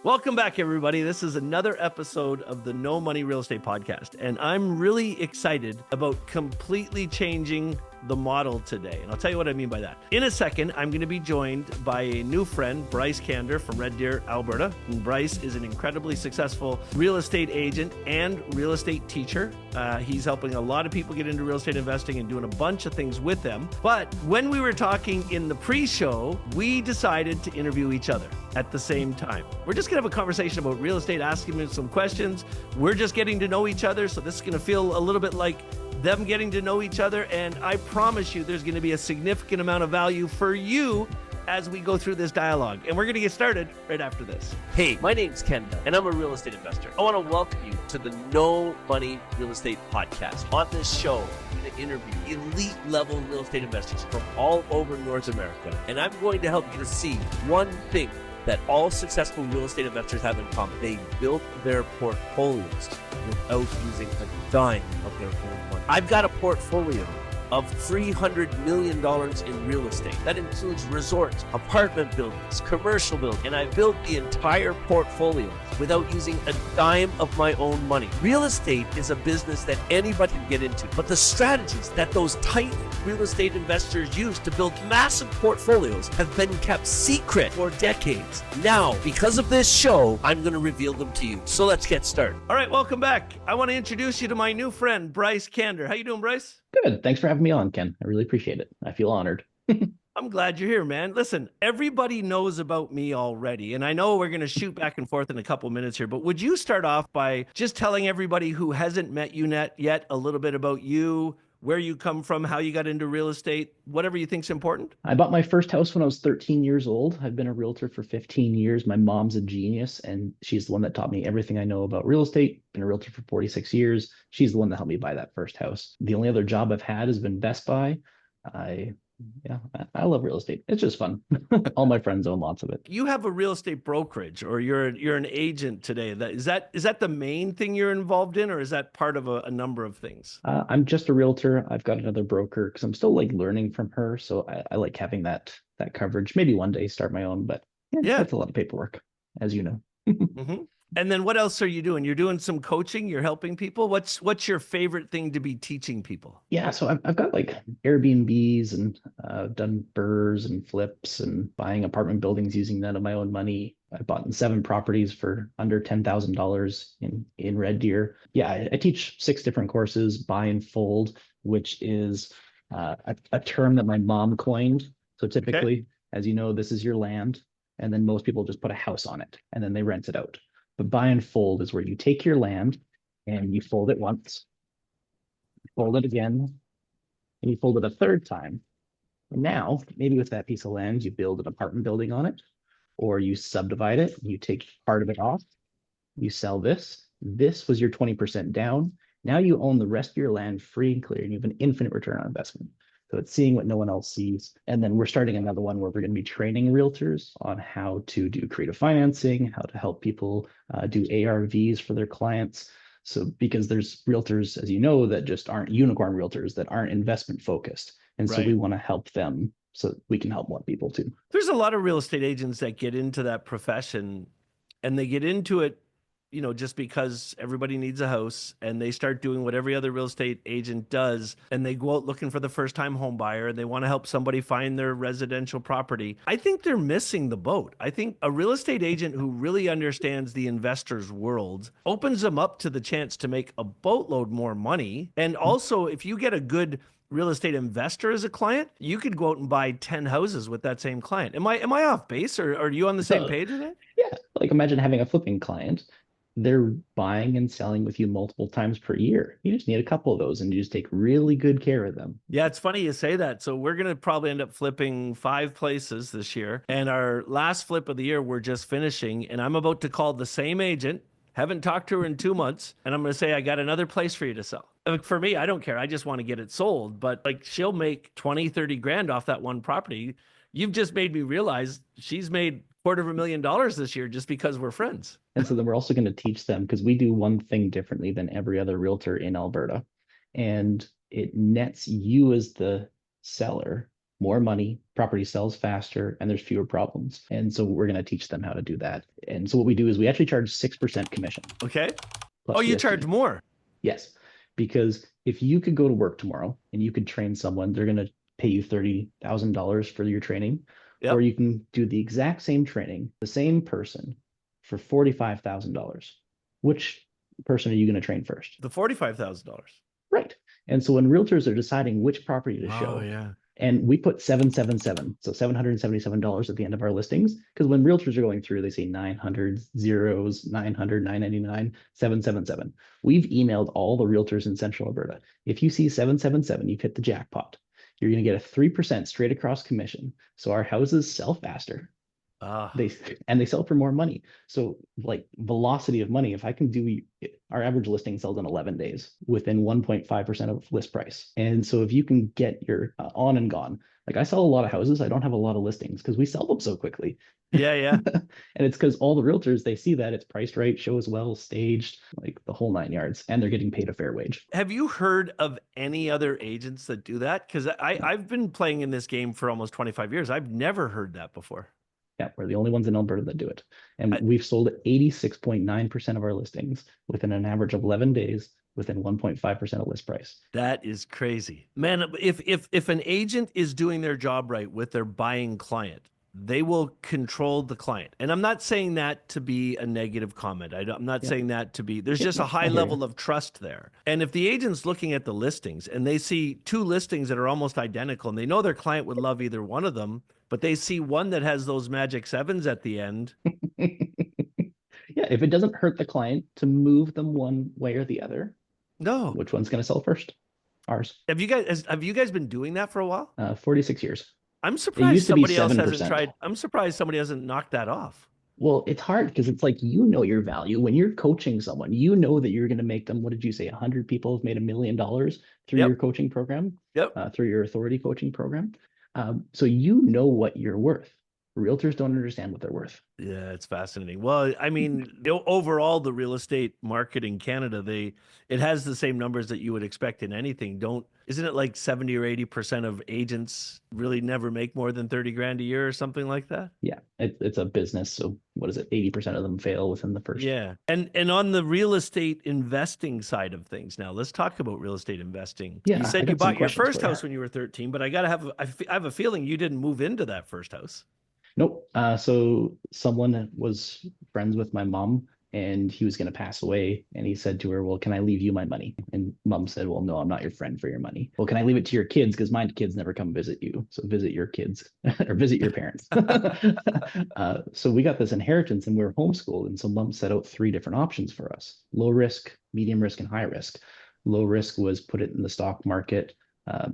Welcome back, everybody. This is another episode of the No Money Real Estate Podcast, and I'm really excited about completely changing the model today. And I'll tell you what I mean by that. In a second, I'm going to be joined by a new friend, Bryce Kander from Red Deer, Alberta. And Bryce is an incredibly successful real estate agent and real estate teacher. He's helping a lot of people get into real estate investing and doing a bunch of things with them. But when we were talking in the pre-show, we decided to interview each other at the same time. We're just going to have a conversation about real estate, asking him some questions. We're just getting to know each other. So this is going to feel a little bit like them getting to know each other. And I promise you, there's going to be a significant amount of value for you as we go through this dialogue. And we're going to get started right after this. Hey, my name's Ken, and I'm a real estate investor. I want to welcome you to the No Money Real Estate Podcast. On this show, I'm going to interview elite level real estate investors from all over North America. And I'm going to help you to see one thing that all successful real estate investors have in common. They built their portfolios without using a dime of their own money. I've got a portfolio of $300 million in real estate. That includes resorts, apartment buildings, commercial buildings, and I built the entire portfolio without using a dime of my own money. Real estate is a business that anybody can get into, but the strategies that those tight real estate investors use to build massive portfolios have been kept secret for decades. Now, because of this show, I'm going to reveal them to you. So let's get started. All right, welcome back. I want to introduce you to my new friend, Bryce Kander. How you doing, Bryce? Good. Thanks for having me on, Ken. I really appreciate it. I feel honored. I'm glad you're here, man. Listen, everybody knows about me already, and I know we're going to shoot back and forth in a couple minutes here, but would you start off by just telling everybody who hasn't met you yet a little bit about you, where you come from, how you got into real estate, whatever you think's important? I bought my first house when I was 13 years old. I've been a realtor for 15 years. My mom's a genius, and she's the one that taught me everything I know about real estate. Been a realtor for 46 years. She's the one that helped me buy that first house. The only other job I've had has been Best Buy. I love real estate. It's just fun. All my friends own lots of it. You have a real estate brokerage, or you're an agent today. Is that the main thing you're involved in, or is that part of a number of things? I'm just a realtor. I've got another broker because I'm still learning from her. So I like having that coverage. Maybe one day start my own, but yeah, that's a lot of paperwork, as you know. Mm-hmm. And then what else are you doing? You're doing some coaching. You're helping people. What's your favorite thing to be teaching people? Yeah, so I've got Airbnbs and done burrs and flips and buying apartment buildings using that of my own money. I bought 7 properties for under $10,000 in Red Deer. Yeah, I teach 6 different courses, buy and fold, which is a term that my mom coined. So typically, as you know, this is your land, and then most people just put a house on it and then they rent it out. But buy and fold is where you take your land and you fold it once, fold it again, and you fold it a third time. And now, maybe with that piece of land, you build an apartment building on it, or you subdivide it, you take part of it off, you sell this. This was your 20% down. Now you own the rest of your land free and clear, and you have an infinite return on investment. So it's seeing what no one else sees. And then we're starting another one where we're going to be training realtors on how to do creative financing, how to help people do ARVs for their clients. So because there's realtors, as you know, that just aren't unicorn realtors, that aren't investment focused. And so we want to help them so we can help more people too. There's a lot of real estate agents that get into that profession, and they get into it just because everybody needs a house, and they start doing what every other real estate agent does, and they go out looking for the first time home buyer, and they want to help somebody find their residential property. I think they're missing the boat. I think a real estate agent who really understands the investor's world opens them up to the chance to make a boatload more money. And also, if you get a good real estate investor as a client, you could go out and buy 10 houses with that same client. Am I off base, or are you on the same page with it? Yeah, imagine having a flipping client. They're buying and selling with you multiple times per year. You just need a couple of those, and you just take really good care of them. Yeah, it's funny you say that. So we're going to probably end up flipping 5 places this year. And our last flip of the year, we're just finishing. And I'm about to call the same agent. Haven't talked to her in 2 months. And I'm going to say, I got another place for you to sell. For me, I don't care. I just want to get it sold. But she'll make 20, 30 grand off that one property. You've just made me realize she's made $250,000 this year just because we're friends. And so then we're also going to teach them, because we do one thing differently than every other realtor in Alberta, and it nets you as the seller more money, property sells faster, and there's fewer problems. And so we're going to teach them how to do that. And so what we do is we actually charge 6% commission Okay. plus Oh, you GST. charge more. Yes, because if you could go to work tomorrow and you could train someone, they're going to pay you $30,000 for your training, or Yep. you can do the exact same training, the same person for $45,000. Which person are you going to train first? The $45,000. Right. And so when realtors are deciding which property to Oh, show, yeah. and we put 777, so $777 at the end of our listings, because when realtors are going through, they say 900 zeros, 900, 999, 777. We've emailed all the realtors in Central Alberta. If you see 777, you've hit the jackpot. You're going to get a 3% straight across commission. So our houses sell faster. Ah. They sell for more money. So like velocity of money, if I can do our average listing sells in 11 days within 1.5% of list price. And so if you can get your on and gone, like I sell a lot of houses, I don't have a lot of listings because we sell them so quickly. Yeah, yeah. And it's because all the realtors, they see that it's priced right, shows well, staged, like the whole 9 yards, and they're getting paid a fair wage. Have you heard of any other agents that do that? Because I've been playing in this game for almost 25 years. I've never heard that before. Yeah, we're the only ones in Alberta that do it. And I, we've sold 86.9% of our listings within an average of 11 days within 1.5% of list price. That is crazy. Man, if an agent is doing their job right with their buying client, they will control the client. And I'm not saying that to be a negative comment. I'm not saying that to be, there's just a high level of trust there. And if the agent's looking at the listings and they see two listings that are almost identical and they know their client would love either one of them, but they see one that has those magic sevens at the end. Yeah, if it doesn't hurt the client to move them one way or the other, No. which one's going to sell first? Ours. Have you guys been doing that for a while? 46 years. I'm It surprised used to be somebody else 7%. hasn't tried. I'm surprised somebody hasn't knocked that off. Well, it's hard because it's like you know your value. When you're coaching someone, you know that you're going to make them, what did you say, 100 people have made $1 million through Yep. your coaching program, Yep. through your authority coaching program. So you know what you're worth. Realtors don't understand what they're worth. Yeah, it's fascinating. Well, I mean, overall, the real estate market in Canada, it has the same numbers that you would expect in anything. Isn't it like 70 or 80% of agents really never make more than 30 grand a year or something like that? Yeah, it's a business. So what is it? 80% of them fail within the first. Yeah. And on the real estate investing side of things, now let's talk about real estate investing. Yeah, You I said you got some bought your questions first for you. house when you were 13, but I have a feeling you didn't move into that first house. Nope. So someone was friends with my mom and he was going to pass away. And he said to her, well, can I leave you my money? And mom said, well, no, I'm not your friend for your money. Well, can I leave it to your kids? Because my kids never come visit you. So visit your kids or visit your parents. So we got this inheritance and we were homeschooled. And so mom set out 3 different options for us: low risk, medium risk, and high risk. Low risk was put it in the stock market.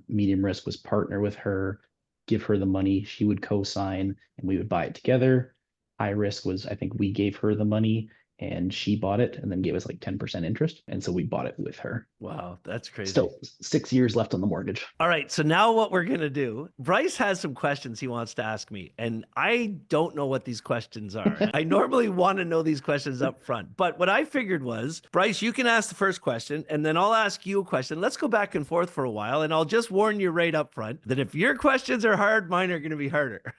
Medium risk was partner with her, give her the money, she would co-sign, and we would buy it together. High risk was, I think we gave her the money and she bought it and then gave us like 10% interest. And so we bought it with her. Wow, that's crazy. Still 6 years left on the mortgage. All right, so now what we're going to do, Bryce has some questions he wants to ask me, and I don't know what these questions are. I normally want to know these questions up front, but what I figured was, Bryce, you can ask the first question, and then I'll ask you a question. Let's go back and forth for a while, and I'll just warn you right up front that if your questions are hard, mine are going to be harder.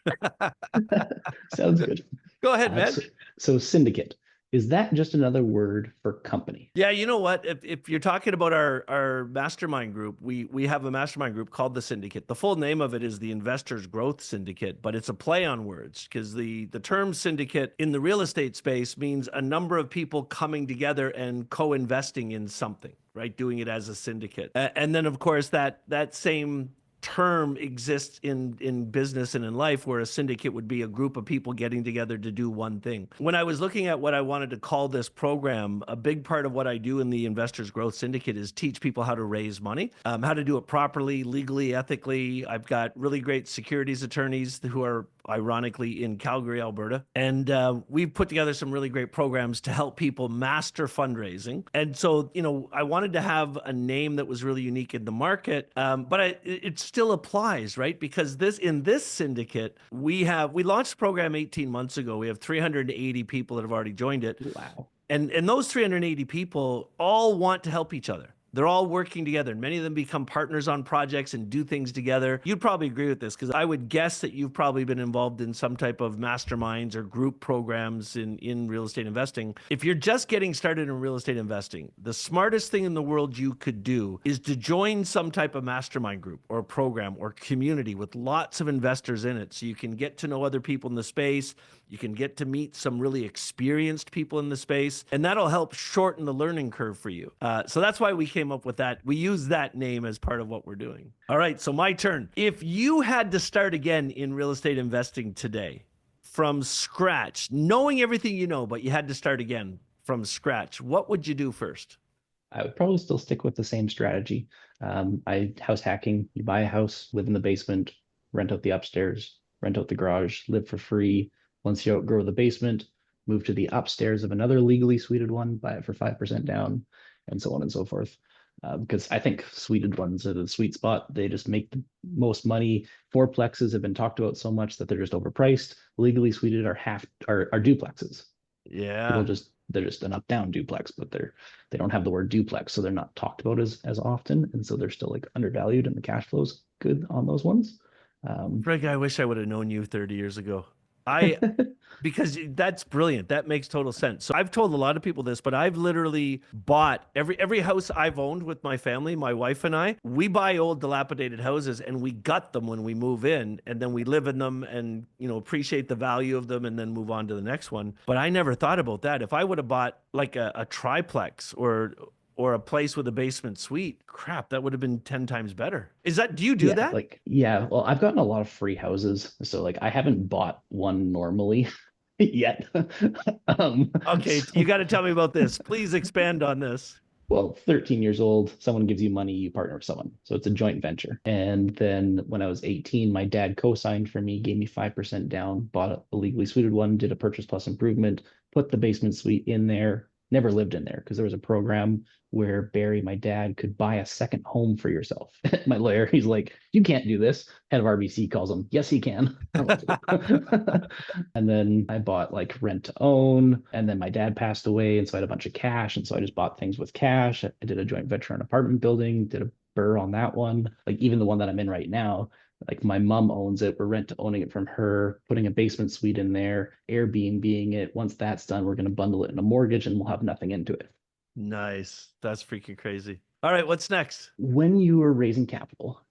Sounds good. Go ahead, man. So syndicate. Is that just another word for company? Yeah, you know what? If you're talking about our mastermind group, we have a mastermind group called the Syndicate. The full name of it is the Investors Growth Syndicate, but it's a play on words because the term syndicate in the real estate space means a number of people coming together and co-investing in something, right? Doing it as a syndicate. And then, of course, that same term exists in business and in life, where a syndicate would be a group of people getting together to do one thing. When I was looking at what I wanted to call this program, a big part of what I do in the Investors Growth Syndicate is teach people how to raise money, how to do it properly, legally, ethically. I've got really great securities attorneys who are ironically in Calgary, Alberta. And we've put together some really great programs to help people master fundraising. And so, I wanted to have a name that was really unique in the market, but it still applies, right? Because in this syndicate, we launched the program 18 months ago. We have 380 people that have already joined it. Wow. And those 380 people all want to help each other. They're all working together, and many of them become partners on projects and do things together. You'd probably agree with this because I would guess that you've probably been involved in some type of masterminds or group programs in real estate investing. If you're just getting started in real estate investing, the smartest thing in the world you could do is to join some type of mastermind group or program or community with lots of investors in it so you can get to know other people in the space. You can get to meet some really experienced people in the space, and that'll help shorten the learning curve for you. So that's why we came up with that. We use that name as part of what we're doing. All right, so my turn. If you had to start again in real estate investing today from scratch, knowing everything you know, but you had to start again from scratch, what would you do first? I would probably still stick with the same strategy. House hacking, you buy a house, live in the basement, rent out the upstairs, rent out the garage, live for free. Once you outgrow the basement, move to the upstairs of another legally suited one, buy it for 5% down, and so on and so forth. Because I think suited ones are the sweet spot. They just make the most money. Fourplexes have been talked about so much that they're just overpriced. Legally suited are duplexes. Yeah. They're just an up down duplex, but they don't have the word duplex, so they're not talked about as often, and so they're still like undervalued, and the cash flow's good on those ones. Greg, I wish I would have known you 30 years ago. I because that's brilliant. That makes total sense. So I've told a lot of people this, but I've literally bought every house I've owned with my family, my wife and I. We buy old dilapidated houses and we gut them when we move in, and then we live in them and appreciate the value of them and then move on to the next one. But I never thought about that. If I would have bought like a triplex or a place with a basement suite, crap, that would have been 10 times better. Do you do that? Yeah, well, I've gotten a lot of free houses, so like I haven't bought one normally yet. Okay, So, you got to tell me about this. Please expand on this. well, 13 years old, someone gives you money, you partner with someone. So it's a joint venture. And then when I was 18, my dad co-signed for me, gave me 5% down, bought a legally suited one, did a purchase plus improvement, put the basement suite in there, never lived in there because there was a program where Barry, my dad, could buy a second home for yourself. My lawyer, he's like, you can't do this. Head of RBC calls him, yes, he can. And then I bought like rent to own. And then my dad passed away. And so I had a bunch of cash. And so I just bought things with cash. I did a joint venture on an apartment building, did a burr on that one. Like even the one that I'm in right now, like my mom owns it. We're rent to owning it from her, putting a basement suite in there, Airbnb-ing it. Once that's done, we're going to bundle it in a mortgage and we'll have nothing into it. Nice. That's freaking crazy. All right, what's next? When you are raising capital,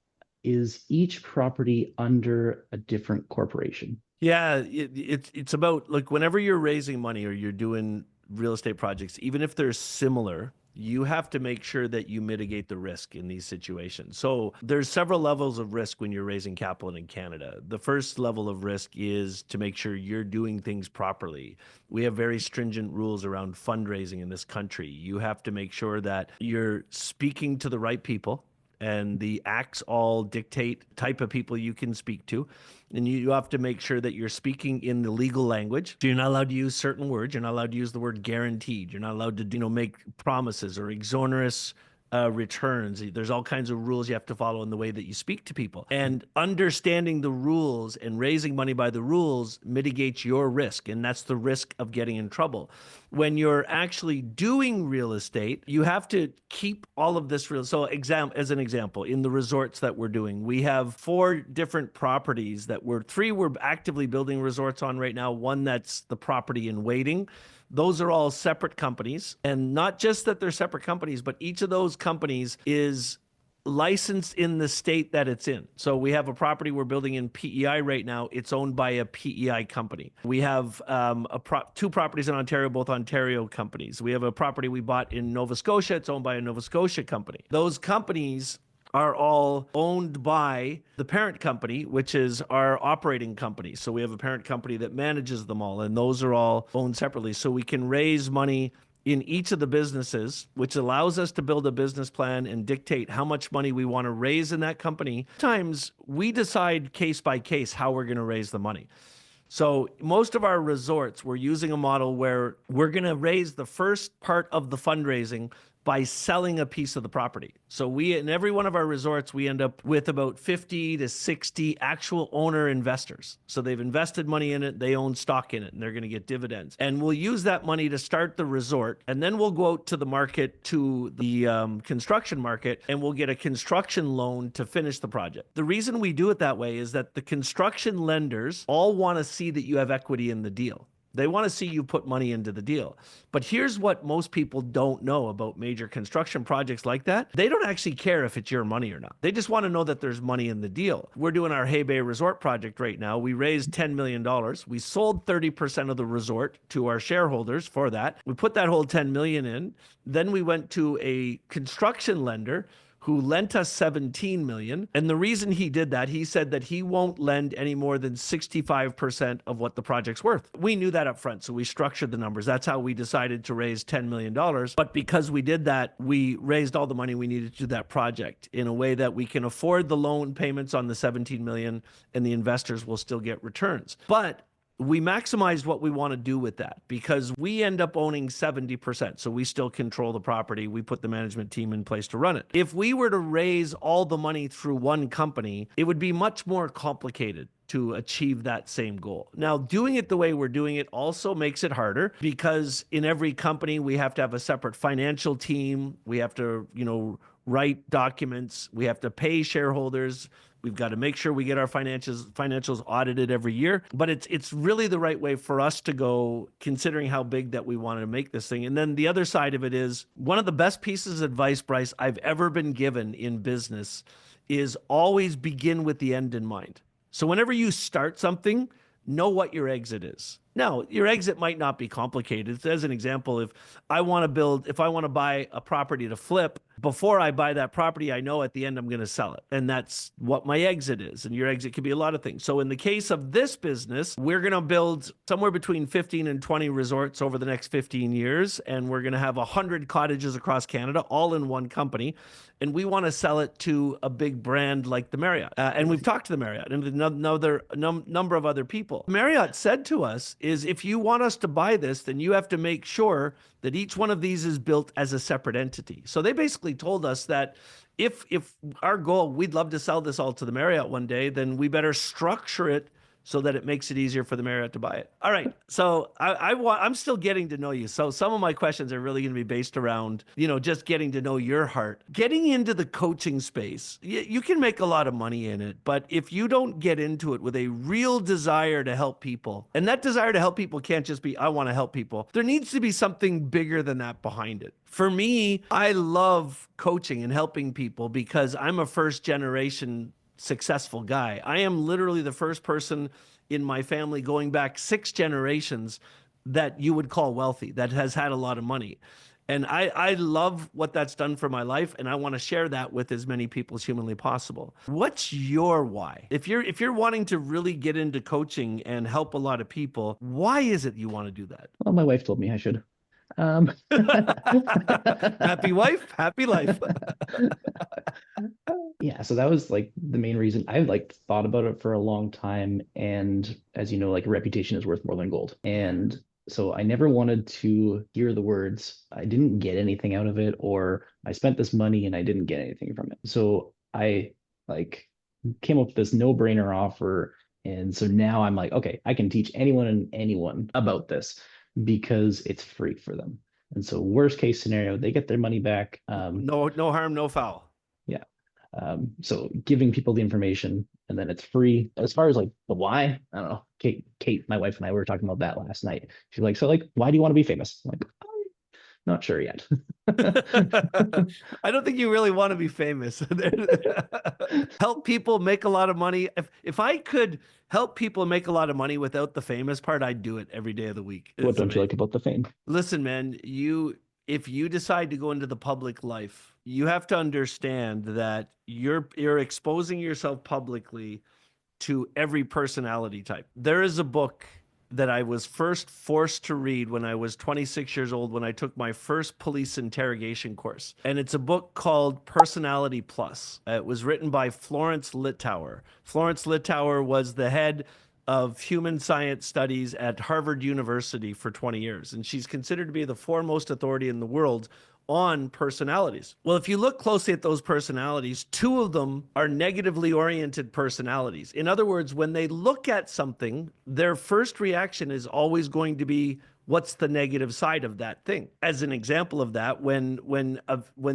is each property under a different corporation? Yeah, it's about like whenever you're raising money or you're doing real estate projects, even if they're similar, you have to make sure that you mitigate the risk in these situations. So there's several levels of risk when you're raising capital in Canada. The first level of risk is to make sure you're doing things properly. We have very stringent rules around fundraising in this country. You have to make sure that you're speaking to the right people, and the acts all dictate type of people you can speak to. And you have to make sure that you're speaking in the legal language. So you're not allowed to use certain words. You're not allowed to use the word guaranteed. You're not allowed to, make promises or exonerous returns. There's all kinds of rules you have to follow in the way that you speak to people. And understanding the rules and raising money by the rules mitigates your risk. And that's the risk of getting in trouble. When you're actually doing real estate, you have to keep all of this real. So as an example, in the resorts that we're doing, we have 4 different properties that we're actively building resorts on right now. One that's the property in waiting. Those are all separate companies. And not just that they're separate companies, but each of those companies is licensed in the state that it's in. So we have a property we're building in PEI right now. It's owned by a PEI company. We have 2 properties in Ontario, both Ontario companies. We have a property we bought in Nova Scotia. It's owned by a Nova Scotia company. Those companies are all owned by the parent company, which is our operating company. So we have a parent company that manages them all, and those are all owned separately. So we can raise money in each of the businesses, which allows us to build a business plan and dictate how much money we want to raise in that company. Sometimes we decide case by case how we're going to raise the money. So most of our resorts, we're using a model where we're going to raise the first part of the fundraising by selling a piece of the property. So we, in every one of our resorts, we end up with about 50 to 60 actual owner investors. So they've invested money in it, they own stock in it, and they're going to get dividends. And we'll use that money to start the resort, and then we'll go out to the market, to the construction market, and we'll get a construction loan to finish the project. The reason we do it that way is that the construction lenders all want to see that you have equity in the deal. They want to see you put money into the deal. But here's what most people don't know about major construction projects like that. They don't actually care if it's your money or not. They just want to know that there's money in the deal. We're doing our Hay Bay Resort project right now. We raised $10 million. We sold 30% of the resort to our shareholders for that. We put that whole $10 million in. Then we went to a construction lender who lent us $17 million. And the reason he did that, he said that he won't lend any more than 65% of what the project's worth. We knew that up front, so we structured the numbers. That's how we decided to raise $10 million. But because we did that, we raised all the money we needed to do that project in a way that we can afford the loan payments on the $17 million, and the investors will still get returns. But we maximized what we want to do with that because we end up owning 70%. So we still control the property. We put the management team in place to run it. If we were to raise all the money through one company, it would be much more complicated to achieve that same goal. Now, doing it the way we're doing it also makes it harder because in every company, we have to have a separate financial team. We have to, write documents. We have to pay shareholders. We've got to make sure we get our financials audited every year. But it's really the right way for us to go, considering how big that we want to make this thing. And then the other side of it is one of the best pieces of advice, Bryce, I've ever been given in business is always begin with the end in mind. So whenever you start something, know what your exit is. Now, your exit might not be complicated. As an example, if I want to buy a property to flip, before I buy that property, I know at the end I'm going to sell it. And that's what my exit is. And your exit could be a lot of things. So in the case of this business, we're going to build somewhere between 15 and 20 resorts over the next 15 years. And we're going to have 100 cottages across Canada, all in one company. And we want to sell it to a big brand like the Marriott. And we've talked to the Marriott and another number of other people. Marriott said to us is, if you want us to buy this, then you have to make sure that each one of these is built as a separate entity. So they basically told us that if our goal, we'd love to sell this all to the Marriott one day, then we better structure it so that it makes it easier for the Marriott to buy it. All right. So I'm still getting to know you. So some of my questions are really going to be based around, just getting to know your heart. Getting into the coaching space, you can make a lot of money in it, but if you don't get into it with a real desire to help people, and that desire to help people can't just be, I want to help people. There needs to be something bigger than that behind it. For me, I love coaching and helping people because I'm a first generation successful guy. I am literally the first person in my family going back 6 generations that you would call wealthy, that has had a lot of money. And I love what that's done for my life, and I want to share that with as many people as humanly possible. What's your why? If you're wanting to really get into coaching and help a lot of people, why is it you want to do that? Well, my wife told me I should. Happy wife, happy life. Yeah, so that was like the main reason. I thought about it for a long time, and as you know, reputation is worth more than gold. And so I never wanted to hear the words, I didn't get anything out of it, or I spent this money and I didn't get anything from it. So I came up with this no-brainer offer. And so now I'm like, okay, I can teach anyone and anyone about this because it's free for them. And so worst case scenario, they get their money back. No harm, no foul. Yeah. So giving people the information, and then it's free. As far as the why, I don't know. Kate, my wife, and I were talking about that last night. She's like, so why do you want to be famous? I'm like, I'm not sure yet. I don't think you really want to be famous. Help people make a lot of money. If I could help people make a lot of money without the famous part, I'd do it every day of the week. What don't you like about the fame? Listen, man, if you decide to go into the public life, you have to understand that you're exposing yourself publicly to every personality type. There is a book that I was first forced to read when I was 26 years old, when I took my first police interrogation course. And it's a book called Personality Plus. It was written by Florence Littauer. Florence Littauer was the head of human science studies at Harvard University for 20 years. And she's considered to be the foremost authority in the world on personalities. Well, if you look closely at those personalities, 2 of them are negatively oriented personalities. In other words, when they look at something, their first reaction is always going to be, what's the negative side of that thing? As an example of that, when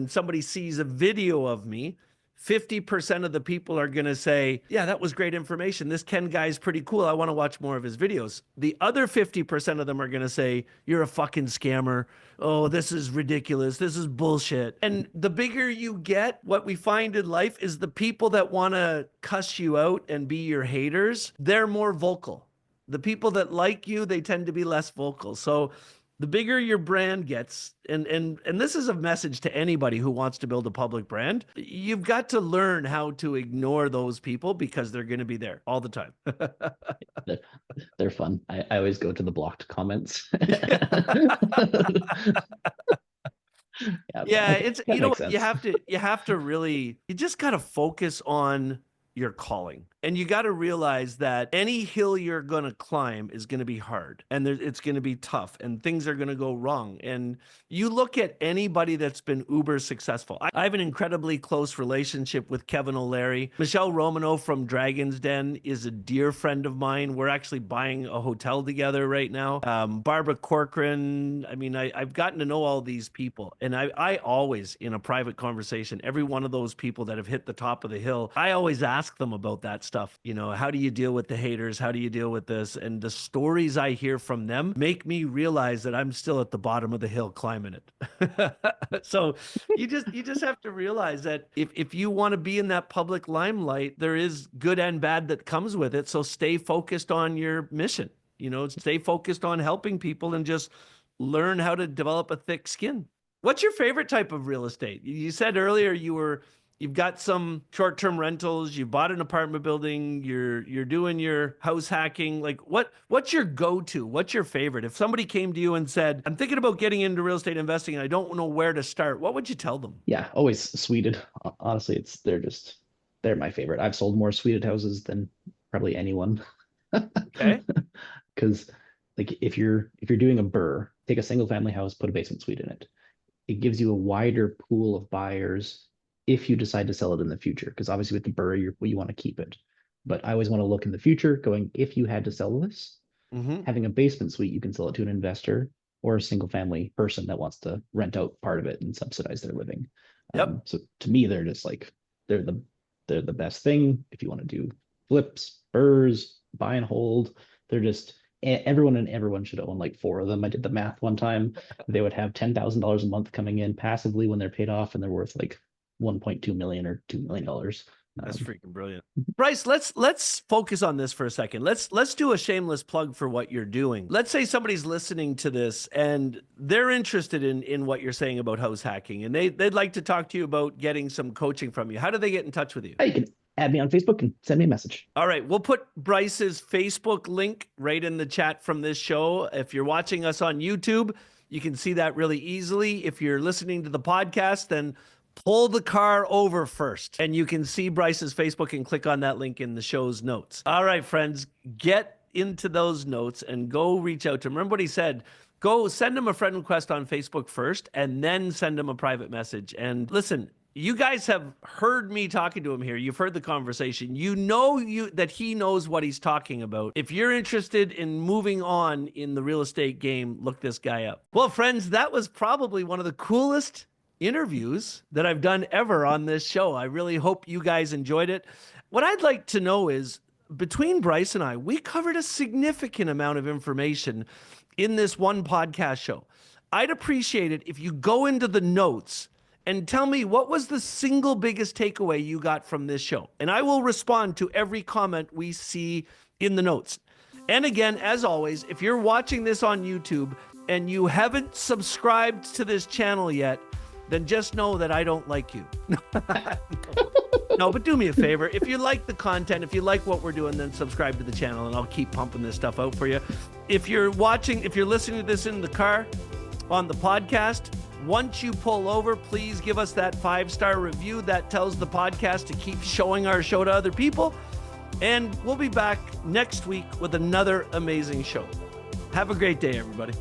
somebody sees a video of me, 50% of the people are going to say, yeah, that was great information. This Ken guy's pretty cool. I want to watch more of his videos. The other 50% of them are going to say, you're a fucking scammer. Oh, this is ridiculous. This is bullshit. And the bigger you get, what we find in life is the people that want to cuss you out and be your haters, they're more vocal. The people that like you, they tend to be less vocal. So the bigger your brand gets, and this is a message to anybody who wants to build a public brand, you've got to learn how to ignore those people because they're going to be there all the time. They're fun. I always go to the blocked comments. Yeah, it's, you know, sense. you have to really, you just got to focus on your calling. And you got to realize that any hill you're going to climb is going to be hard, and it's going to be tough, and things are going to go wrong. And you look at anybody that's been uber successful. I have an incredibly close relationship with Kevin O'Leary. Michelle Romano from Dragon's Den is a dear friend of mine. We're actually buying a hotel together right now. Barbara Corcoran. I mean, I've gotten to know all these people, and I always, in a private conversation, every one of those people that have hit the top of the hill, I always ask them about that stuff. You know, how do you deal with the haters? How do you deal with this? And the stories I hear from them make me realize that I'm still at the bottom of the hill climbing it. So you just have to realize that if you want to be in that public limelight, there is good and bad that comes with it. So stay focused on your mission, you know, stay focused on helping people, and just learn how to develop a thick skin. What's your favorite type of real estate? You said earlier you've got some short-term rentals, you bought an apartment building, you're doing your house hacking. Like what's your go-to? What's your favorite? If somebody came to you and said, I'm thinking about getting into real estate investing and I don't know where to start, what would you tell them? Yeah, always suited. Honestly, they're my favorite. I've sold more suited houses than probably anyone. Okay. Because like if you're doing a burr, take a single family house, put a basement suite in it. It gives you a wider pool of buyers if you decide to sell it in the future, because obviously with the burr, you want to keep it. But I always want to look in the future, going, if you had to sell this, having a basement suite, you can sell it to an investor or a single family person that wants to rent out part of it and subsidize their living. Yep. So to me, they're just like, they're the best thing. If you want to do flips, burrs, buy and hold, they're just, everyone should own like 4 of them. I did the math one time. They would have $10,000 a month coming in passively when they're paid off, and they're worth like 1.2 million or $2 million. That's freaking brilliant. Bryce, let's focus on this for a second. Let's do a shameless plug for what you're doing. Let's say somebody's listening to this and they're interested in what you're saying about house hacking, and they'd like to talk to you about getting some coaching from you. How do they get in touch with you? You can add me on Facebook and send me a message. All right. We'll put Bryce's Facebook link right in the chat from this show. If you're watching us on YouTube, you can see that really easily. If you're listening to the podcast, then pull the car over first and you can see Bryce's Facebook and click on that link in the show's notes. All right, friends, get into those notes and go reach out to him. Remember what he said. Go send him a friend request on Facebook first and then send him a private message. And listen, you guys have heard me talking to him here. You've heard the conversation. You know that he knows what he's talking about. If you're interested in moving on in the real estate game, look this guy up. Well, friends, that was probably one of the coolest interviews that I've done ever on this show. I really hope you guys enjoyed it. What I'd like to know is, between Bryce and I, we covered a significant amount of information in this one podcast show. I'd appreciate it if you go into the notes and tell me what was the single biggest takeaway you got from this show. And I will respond to every comment we see in the notes. And again, as always, if you're watching this on YouTube and you haven't subscribed to this channel yet, then just know that I don't like you. No, but do me a favor. If you like the content, if you like what we're doing, then subscribe to the channel and I'll keep pumping this stuff out for you. If you're listening to this in the car on the podcast, once you pull over, please give us that 5-star review. That tells the podcast to keep showing our show to other people. And we'll be back next week with another amazing show. Have a great day, everybody.